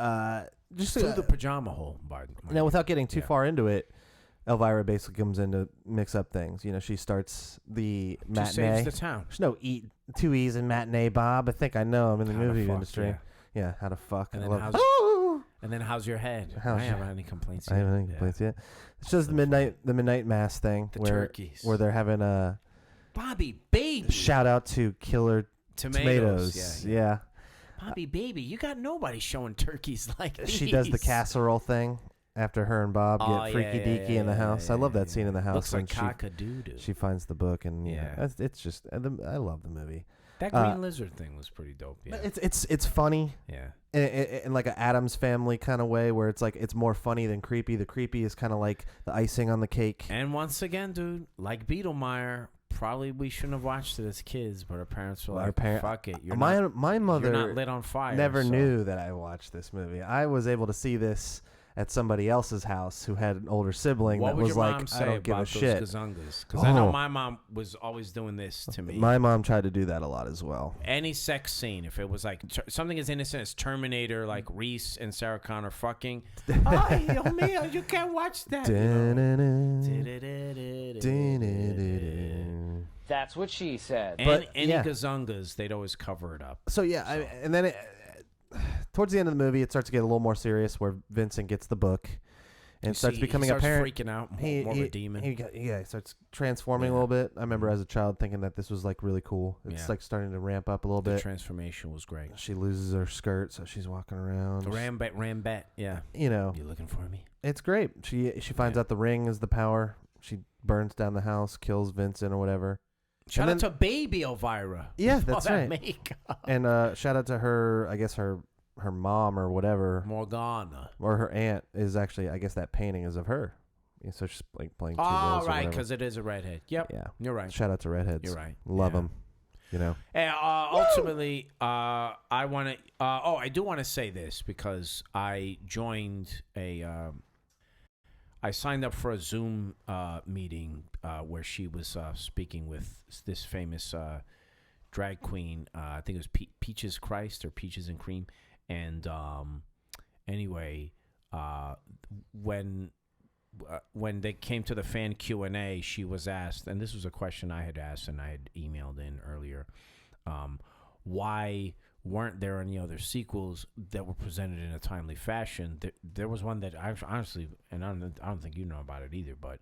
just through the pajama hole. Now, without getting too far into it, Elvira basically comes in to mix up things. She starts the matinee. She saves the town. There's no two E's in matinee, Bob. I think I know. I'm in the movie industry. Yeah, how to fuck. And then how's your head? I haven't had any complaints yet. I haven't had any complaints yet. It's just the midnight mass thing where they're having a Bobby Baby shout out to Killer Tomatoes. Yeah. Bobby Baby, you got nobody showing turkeys like these. She does the casserole thing after her and Bob get freaky deaky in the house. I love that scene in the house. Looks like cock-a-doodle. She finds the book and it's just I love the movie. That green lizard thing was pretty dope. Yeah, it's funny. Yeah, in like an Addams Family kind of way, where it's like it's more funny than creepy. The creepy is kind of like the icing on the cake. And once again, dude, like Beetlemeyer, probably we shouldn't have watched it as kids, but our parents were like, "Fuck it." My mother you're not lit on fire. Never knew that I watched this movie. I was able to see this at somebody else's house who had an older sibling that was like, I don't give a shit. Because I know my mom was always doing this to me. My mom tried to do that a lot as well. Any sex scene, if it was like something as innocent as Terminator, like Reese and Sarah Connor fucking, you can't watch that. That's what she said. And any gazungas, they'd always cover it up. So yeah, and then towards the end of the movie, it starts to get a little more serious, where Vincent gets the book and starts becoming a parent. Freaking out, more of a demon. He starts transforming a little bit. I remember as a child thinking that this was like really cool. It's like starting to ramp up a little bit. The transformation was great. She loses her skirt, so she's walking around. Rambet, yeah. You looking for me? It's great. She finds out the ring is the power. She burns down the house, kills Vincent or whatever. Shout out to baby Elvira. Yeah, that's right. Makeup. And shout out to her, I guess her mom or whatever. Morgana. Or her aunt is actually, I guess that painting is of her. So she's like playing two roles. Oh, right, because it is a redhead. Yep. Yeah. You're right. Shout out to redheads. You're right. Love them. And ultimately, I want to. I do want to say this because I joined I signed up for a Zoom meeting where she was speaking with this famous drag queen. I think it was Peaches Christ or Peaches and Cream. And anyway, when they came to the fan Q&A, she was asked, and this was a question I had asked and I had emailed in earlier, why weren't there any other sequels that were presented in a timely fashion? There was one that I honestly, and I don't think you know about it either, but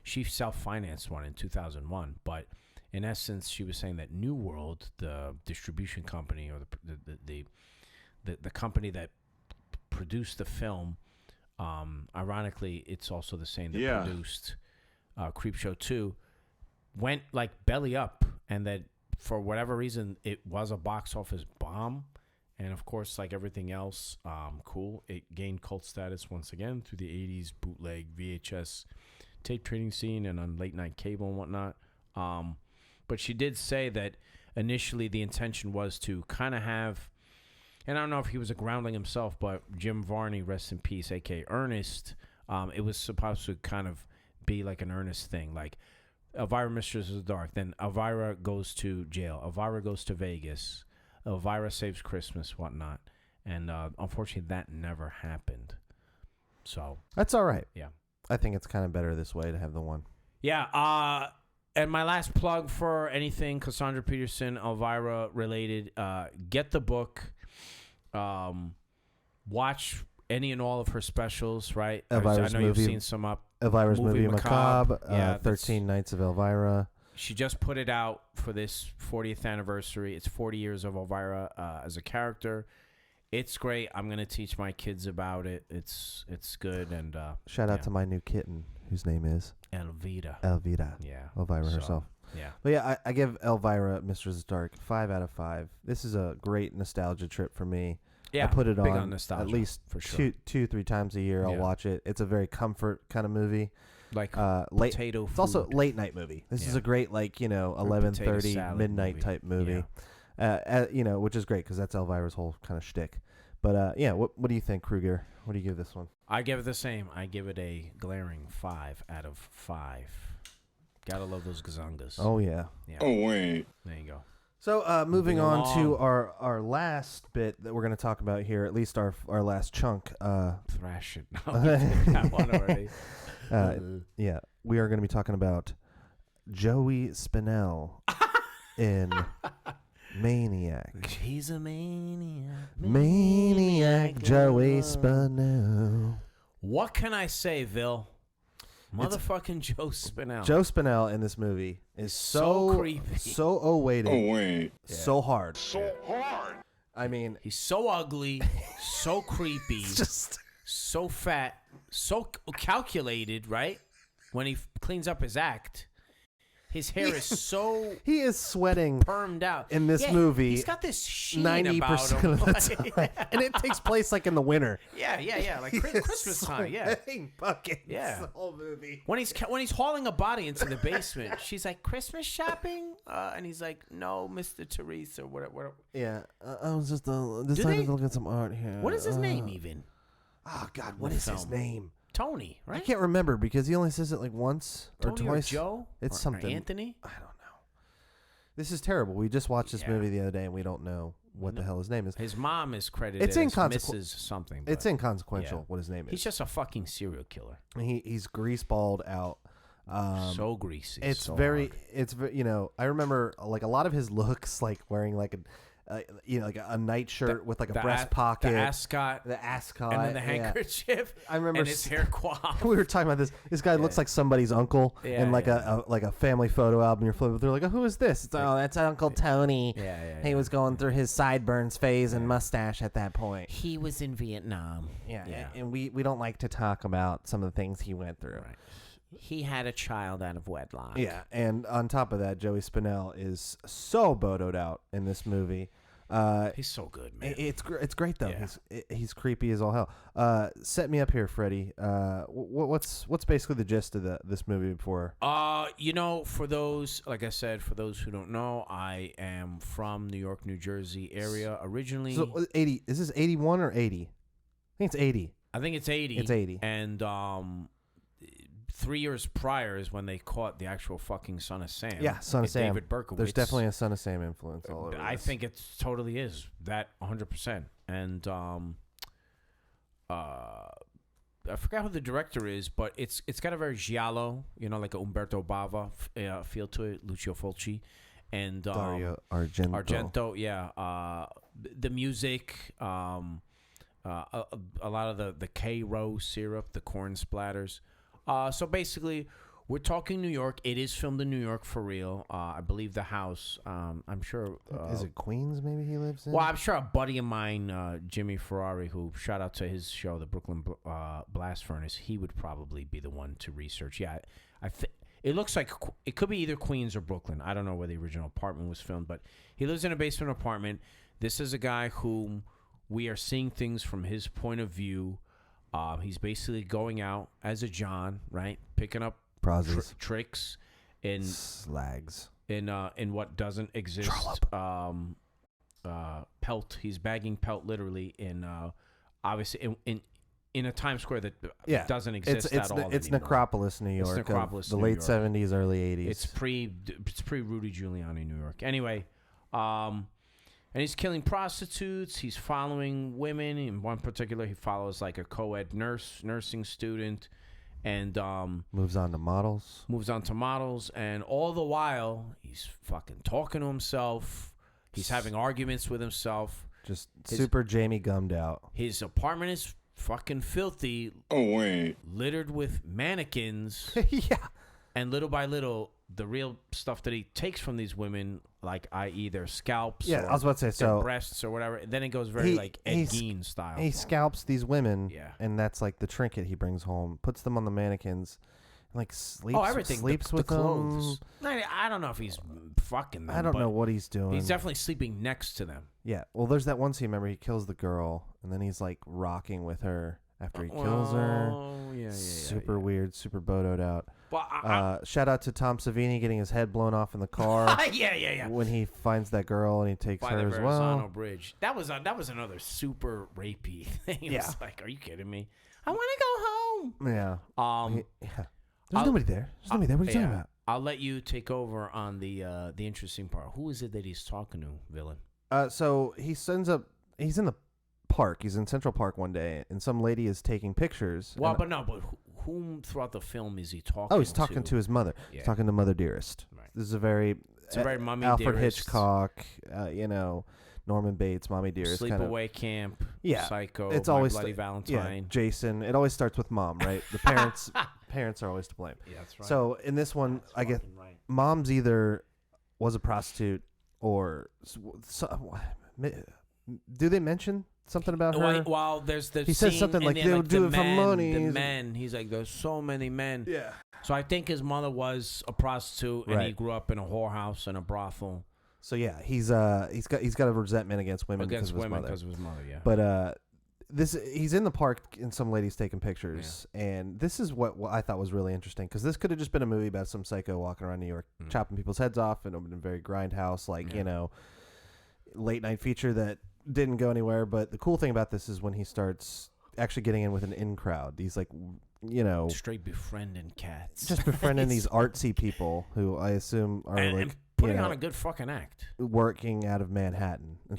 she self-financed one in 2001. But in essence, she was saying that New World, the distribution company or the company that produced the film, ironically, it's also the same that produced Creepshow 2, went like belly up, and that for whatever reason, it was a box office bomb, And of course, like everything else, cool. It gained cult status once again through the 80s bootleg VHS tape trading scene and on late night cable and whatnot. But she did say that initially the intention was to kind of have, and I don't know if he was a groundling himself, but Jim Varney, rest in peace, a.k.a. Ernest, it was supposed to kind of be like an Ernest thing. Like Elvira Mistress of the Dark, then Elvira goes to jail, Elvira goes to Vegas, Elvira saves Christmas, whatnot. And unfortunately, that never happened. So That's all right. yeah. I think it's kind of better this way to have the one. Yeah. And my last plug for anything Cassandra Peterson, Elvira related, get the book. Watch any and all of her specials, right? Elvira's I know movie, you've seen some up. Elvira's movie Macabre, Yeah, 13 Nights of Elvira. She just put it out for this 40th anniversary. It's 40 years of Elvira as a character. It's great. I'm gonna teach my kids about it. It's good. And Shout out to my new kitten, whose name is Elvira. Elvira. Yeah, Elvira herself. Yeah. But yeah, I give Elvira Mistress of Dark 5 out of 5. This is a great nostalgia trip for me. Yeah, I put it big on nostalgia, at least for sure. 2-3 times a year. I'll Yeah. watch it. It's a very comfort kind of movie. Like Late. potato. It's also food. late night movie. This is Yeah. a great 11:30 salad midnight movie. type movie. Which is great because that's Elvira's whole kind of shtick. But what do you think, Kruger? What do you give this one? I give it the same. I give it a glaring 5 out of 5. Gotta love those gazongas. Oh yeah. Yeah. Oh, wait. There you go. So moving on to along. our last bit that we're going to talk about here, at least our last chunk. Thrash it. No, we did that one already. Yeah, we are going to be talking about Joey Spinell in Maniac. He's a maniac. Maniac Joey Spinell. What can I say, Vil? Motherfucking Joe Spinell. Joe Spinell in this movie is So creepy. so Oh, waiting, wait. so hard. So hard. I mean, He's so ugly, so creepy, it's just so fat, so calculated, right? When he cleans up his act, his hair is so he is sweating permed out. in this Yeah, movie. He's got this sheen 90% about him. of the time, and it takes place like in the winter. Yeah, like He is Christmas time. Yeah. sweating buckets Yeah. the whole movie. When he's hauling a body into the basement, she's like, "Christmas shopping," and he's like, "No, Mr. Teresa, whatever." Yeah, I was just decided they- to look at some art here. What is his name even? Oh God, what the is his film? name? Tony, right? I can't remember because he only says it like once or Tony twice. or Joe? It's Or something. Anthony? I don't know. This is terrible. We just watched this Yeah. movie the other day and we don't know what the hell his name is. His mom is credited It's as inconsequential. Mrs. something. It's but inconsequential yeah. what his name is. He's just a fucking serial killer. He's greaseballed out. So greasy. It's so very, hard. it's very, I remember like a lot of his looks, like wearing like like a nightshirt with like a breast pocket, the ascot, the ascot, and then the yeah. handkerchief. I remember and his hair coiffed. We were talking about this. This guy looks like somebody's uncle Yeah, in like yeah. a family photo album. You're flipping through like, oh, who is this? It's, oh, that's Uncle Tony. Yeah. He was going through his sideburns phase and mustache at that point. He was in Vietnam. Yeah, and we don't like to talk about some of the things he went through. Right. He had a child out of wedlock. Yeah, and on top of that, Joey Spinell is so bodoed out in this movie. He's so good, man. It's great though. Yeah. He's creepy as all hell. Set me up here, Freddie. What's basically the gist of this movie before? For those, like I said, for those who don't know, I am from New York, New Jersey area originally. So 80. Is this 81 or 80? I think it's 80. I think it's 80. It's 80. And 3 years prior is when they caught the actual fucking Son of Sam. Yeah, Son of Sam. David Berkowitz. There's definitely a Son of Sam influence all over. I this. think it totally is that 100%. And I forgot who the director is, but it's got a very giallo, like a Umberto Bava feel to it, Lucio Fulci, and Dario Argento. Yeah. The music, a lot of the K-Row syrup, the corn splatters. So basically, we're talking New York. It is filmed in New York for real. I believe the house. I'm sure. Is it Queens? Maybe he lives in. Well, I'm sure a buddy of mine, Jimmy Ferrari, who shout out to his show, the Brooklyn Blast Furnace. He would probably be the one to research. Yeah, it looks like it could be either Queens or Brooklyn. I don't know where the original apartment was filmed, but he lives in a basement apartment. This is a guy whom we are seeing things from his point of view. He's basically going out as a John, right? Picking up tricks in slags in what doesn't exist. Pelt. He's bagging pelt literally in obviously in a Times Square that doesn't exist at all. It's Necropolis, New York. It's Necropolis, the New late York. 70s, early 80s. It's pre Rudy Giuliani, New York. Anyway, and he's killing prostitutes. He's following women. In one particular, he follows like a co-ed nursing student, and moves on to models. And all the while, he's fucking talking to himself. He's having arguments with himself. Just super Jamie gummed out. His apartment is fucking filthy. Oh, wait. Littered with mannequins. Yeah. And little by little, the real stuff that he takes from these women, like i.e. their scalps, I was about to say, their breasts or whatever, then it goes very Ed Gein style. He scalps these women, and that's like the trinket he brings home, puts them on the mannequins, and like sleeps with clothes. them. I don't know if he's fucking them. I don't know what he's doing. He's definitely sleeping next to them. Yeah, well, there's that one scene, remember, he kills the girl, and then he's like rocking with her after he kills her. Oh, yeah. Super weird, super bodoed out. Well, shout out to Tom Savini getting his head blown off in the car. Yeah. When he finds that girl and he takes her as well. By the Verrazano Bridge. That was another super rapey thing. It was like, are you kidding me? I want to go home. Yeah. There's nobody there. What are you talking about? I'll let you take over on the interesting part. Who is it that he's talking to, villain? So he's in the park. He's in Central Park one day, and some lady is taking pictures. Well, but whom throughout the film is he talking to? Oh, he's talking to his mother. Yeah. He's talking to Mother Dearest. Right. This is a very Mommy Alfred Dearest. Hitchcock, Norman Bates, Mommy Dearest. Sleepaway Camp, Psycho, it's My always Bloody Valentine. Jason. It always starts with mom, right? The parents are always to blame. Yeah, that's right. So in this one, I guess mom's either was a prostitute or do they mention something about her? Well, there's the he says something like they would do it for money. The men, he's like, there's so many men. Yeah. So I think his mother was a prostitute, and he grew up in a whorehouse and a brothel. So yeah, he's got a resentment against women because of his mother. Yeah. But he's in the park and some lady's taking pictures, and this is what I thought was really interesting, because this could have just been a movie about some psycho walking around New York chopping people's heads off, and it would have been very grindhouse, late night feature that didn't go anywhere. But the cool thing about this is when he starts actually getting in with an in crowd. He's like, straight befriending cats, just befriending these artsy people who I assume are and putting on a good fucking act, working out of Manhattan. And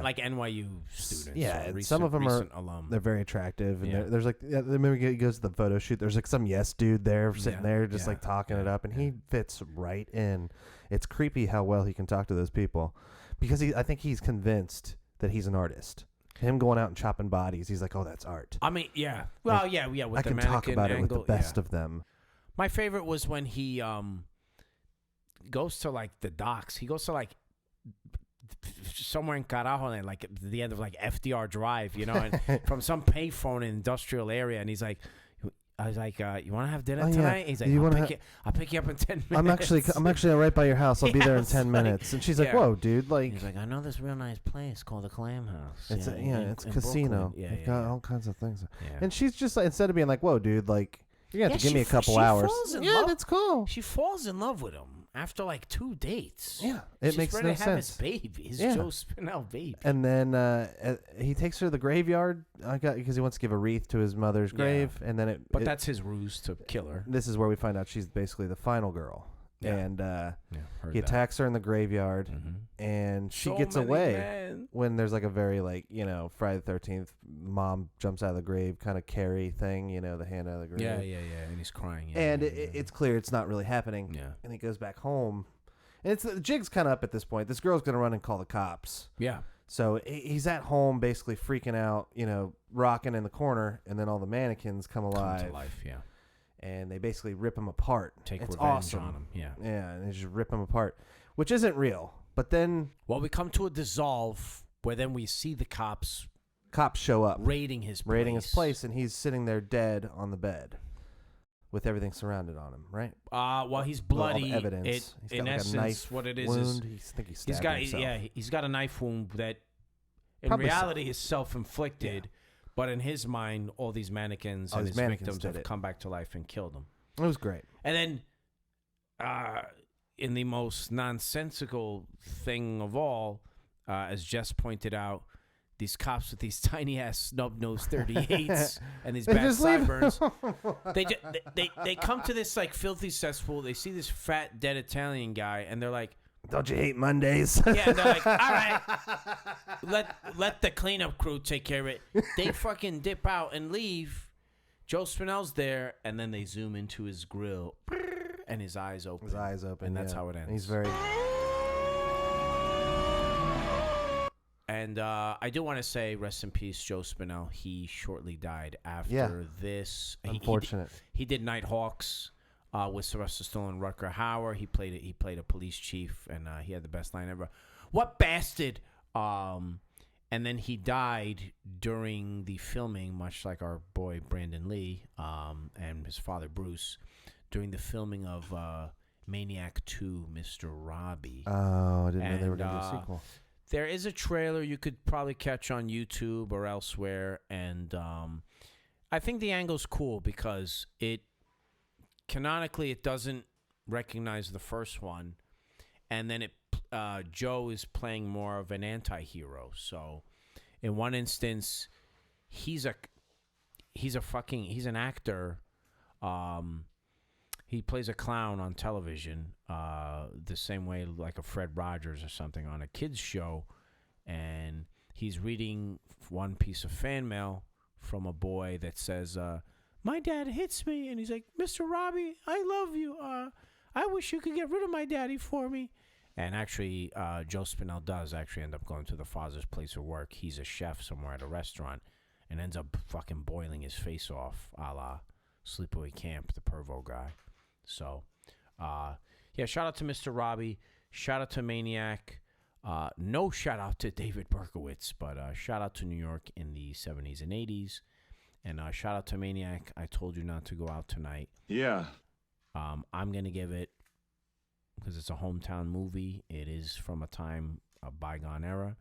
like NYU students. Yeah, and some of them are alum. They're very attractive, and there's like maybe he goes to the photo shoot. There's like some yes dude there sitting there just like talking it up, and he fits right in. It's creepy how well he can talk to those people, because I think he's convinced that he's an artist. Him going out and chopping bodies, he's like, oh, that's art. I mean, yeah. Well, like, yeah. With I the can talk about angle, it with the best of them. My favorite was when he goes to like the docks. He goes to like somewhere in Carajo, like at the end of like FDR Drive, and from some payphone in industrial area, and he's like, I was like, you want to have dinner tonight? He's like, I'll pick you up in 10 minutes. I'm actually right by your house. I'll be there in 10 minutes. And she's like, whoa, dude. Like, he's like, I know this real nice place called the Clam House. It's it's a casino. Yeah, They've got all kinds of things. Yeah. And she's just like, instead of being like, whoa, dude, like, you're going to have to give me a couple hours. That's cool. She falls in love with him after like 2 dates. Yeah, it makes no sense. Have his baby, his Joe Spinell baby. And then he takes her to the graveyard because he wants to give a wreath to his mother's grave. And then that's his ruse to kill her. This is where we find out she's basically the final girl. Yeah. And he attacks her in the graveyard, and she gets away when there's like a very Friday the 13th mom jumps out of the grave kind of Carrie thing, the hand out of the grave. Yeah, and he's crying. It's clear it's not really happening. Yeah. And he goes back home, and the jig's kind of up at this point. This girl's gonna run and call the cops. Yeah. So he's at home basically freaking out, rocking in the corner, and then all the mannequins come alive. Come to life, yeah. And they basically rip him apart. Take it's revenge awesome. on him. Yeah. Yeah, and they just rip him apart, which isn't real. But then... Well, we come to a dissolve where then we see the cops... Cops show up. Raiding his place. And he's sitting there dead on the bed with everything surrounded on him, right? Well, he's bloody. All the evidence. In essence, what it is wound. I think he stabbed himself. He's got a knife wound that In Probably reality, it's self-inflicted, but in his mind, all these mannequins All and these his mannequins victims did have it. come back to life and killed him. It was great. And then, in the most nonsensical thing of all, as Jess pointed out, these cops with these tiny ass snub-nosed 38s and these bad just leave- sideburns, they come to this like filthy cesspool. They see this fat dead Italian guy, and they're like, Don't you hate Mondays? yeah, they're like, all right, let the cleanup crew take care of it. They fucking dip out and leave. Joe Spinell's there, and then they zoom into his grill, and his eyes open. His eyes open, and that's yeah. how it ends. He's very. And I do want to say, rest in peace, Joe Spinell. He shortly died after this. Unfortunate. He did Nighthawks with Sylvester Stallone and Rutger Hauer. He played a police chief, and he had the best line ever. What bastard! And then he died during the filming, much like our boy Brandon Lee and his father Bruce, during the filming of Maniac 2, Mr. Robbie. Oh, I didn't know they were going to do a sequel. There is a trailer you could probably catch on YouTube or elsewhere, and I think the angle's cool because it canonically it doesn't recognize the first one, and then Joe is playing more of an anti-hero. So, in one instance, he's an actor. He plays a clown on television, the same way like a Fred Rogers or something on a kids show, and he's reading one piece of fan mail from a boy that says, "My dad hits me," and he's like, "Mr. Robbie, I love you. I wish you could get rid of my daddy for me." And actually, Joe Spinell does actually end up going to the father's place of work. He's a chef somewhere at a restaurant, and ends up fucking boiling his face off, a la Sleepaway Camp, the pervo guy. So, yeah, shout out to Mr. Robbie. Shout out to Maniac. No shout out to David Berkowitz, but shout out to New York in the 70s and 80s. And shout out to Maniac. I told you not to go out tonight. Yeah. I'm going to give it, because it's a hometown movie. It is from a time, a bygone era.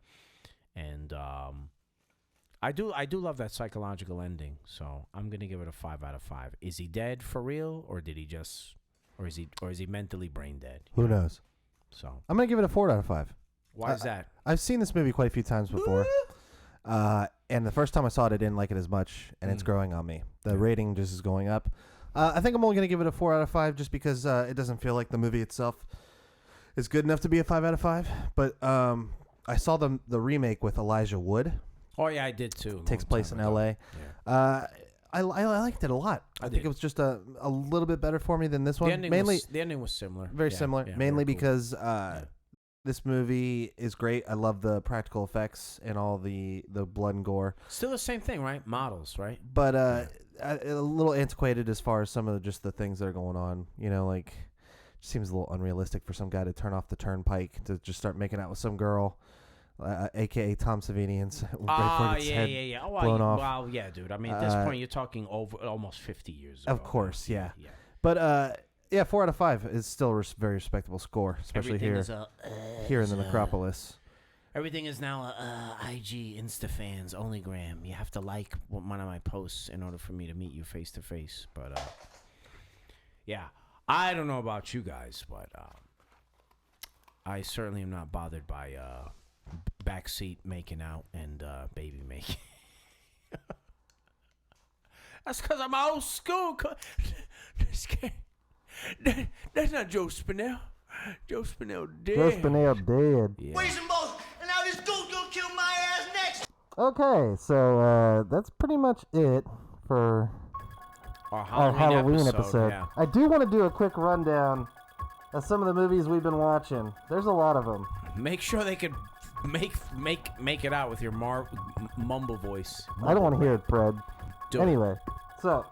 And I do love that psychological ending, so I'm gonna give it a 5 out of 5. Is he dead for real, or did he just, or is he mentally brain dead? Who knows? So I'm going to give it a 4 out of 5. why is that? I've seen this movie quite a few times before. And the first time I saw it, I didn't like it as much, and it's growing on me. The rating just is going up. I think I'm only going to give it a 4 out of 5 just because it doesn't feel like the movie itself is good enough to be a 5 out of 5. But I saw the remake with Elijah Wood. Oh yeah, I did too. Takes place in L.A. Yeah. I liked it a lot. I think it was just a little bit better for me than this one. The ending was similar. Very similar. Yeah, mainly very cool. because this movie is great. I love the practical effects and all the blood and gore. Still the same thing, right? Models, right? But a little antiquated as far as some of just the things that are going on. You know, like it seems a little unrealistic for some guy to turn off the turnpike to just start making out with some girl. A.k.a. Tom Savini, and yeah. Oh, blown off. Well, yeah, dude. I mean, at this point, you're talking over almost 50 years ago. Of course, yeah. Yeah. But yeah, 4 out of 5 is still a very respectable score, especially Everything here in the Necropolis. Everything is now IG, Instafans, Onlygram. You have to like one of my posts in order for me to meet you face to face. But yeah, I don't know about you guys, but I certainly am not bothered by backseat making out and baby making. That's because I'm old school. That's not Joe Spinell. Joe Spinell dead. Joe Spinell dead. Yeah. Wait some more, and now this dude's gonna kill my ass next. Okay, so that's pretty much it for Our Halloween episode. Yeah. I do want to do a quick rundown of some of the movies we've been watching. There's a lot of them. Make sure they could make it out with your mumble voice. I don't want to hear it, Fred. Do it. Anyway, so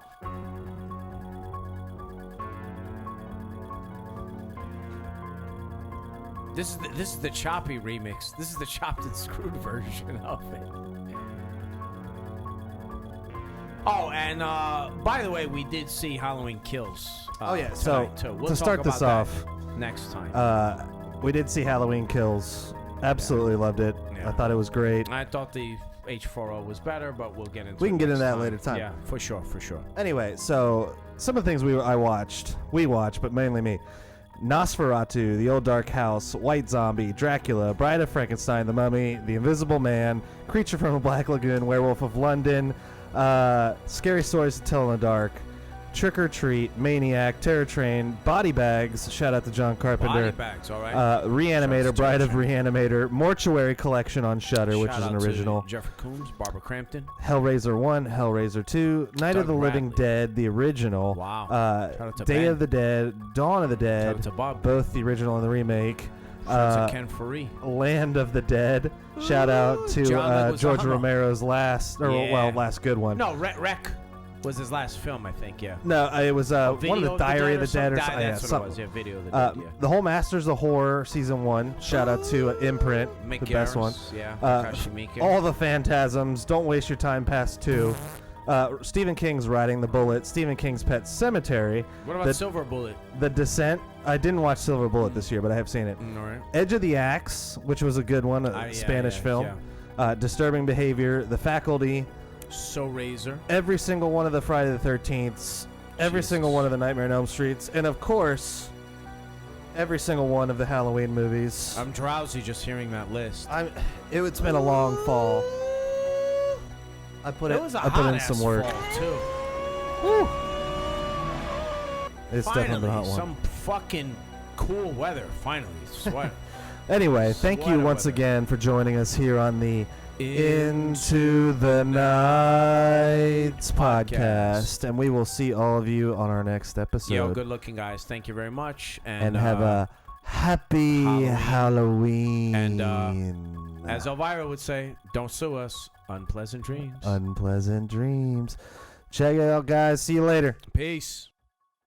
This is the choppy remix. This is the chopped and screwed version of it. Oh, and by the way, we did see Halloween Kills. so tonight, too. We'll to talk start about this that off, next time. we did see Halloween Kills. Absolutely loved it. Yeah. I thought it was great. I thought the H4O was better, but we'll get into We it can get next into that time. later time. Yeah, for sure, for sure. Anyway, so some of the things we watched, but mainly me. Nosferatu, The Old Dark House, White Zombie, Dracula, Bride of Frankenstein, The Mummy, The Invisible Man, Creature from the Black Lagoon, Werewolf of London, Scary Stories to Tell in the Dark, Trick or Treat, Maniac, Terror Train, Body Bags, shout out to John Carpenter, Body Bags, all right. Reanimator, Shout out to Bride of Terror Reanimator, Mortuary Collection on Shudder, which Shout is an out to original, Jeffrey Combs, Barbara Crampton. Hellraiser 1, Hellraiser 2, Night of Doug the Living Bradley. Dead, the original, Wow. Shout out to Day Ben. of the Dead, Dawn of the Shout Dead, out to Bob. both the original and the remake. Shout out to Ken Faree. Land of the Dead. Shout out to John George Leguizamo. Romero's last good one. No, Wreck was his last film, I think, yeah. No, it was one of Video the Diary of the Dead or something. That's what something. it was, yeah, Video of the Dead, yeah. The whole Masters of Horror season 1. Shout out to Imprint, Mick the best one. Garris, yeah. Takashi Miike. All the Phantasms. Don't waste your time past 2. Stephen King's Riding the Bullet. Stephen King's Pet Cemetery. What about Silver Bullet? The Descent. I didn't watch Silver Bullet this year, but I have seen it. All right. Edge of the Axe, which was a good one, a Spanish film. Yeah. Disturbing Behavior, The Faculty, So Razor. every single one of the Friday the 13th, every Jesus. single one of the Nightmare on Elm Streets, and of course, every single one of the Halloween movies. I'm drowsy just hearing that list. It's been a long fall. I put It was a I put in hot-ass some work. fall, too. Woo. It's definitely Finally, been a hot one. some fucking cool weather. Finally, sweat. Anyway, thank you Sweater once weather. again for joining us here on the Into the Nights podcast. And we will see all of you on our next episode. Yo, good looking guys. Thank you very much. And have a happy Halloween. And, as Elvira would say, don't sue us. Unpleasant dreams. Unpleasant dreams. Check it out, guys. See you later. Peace.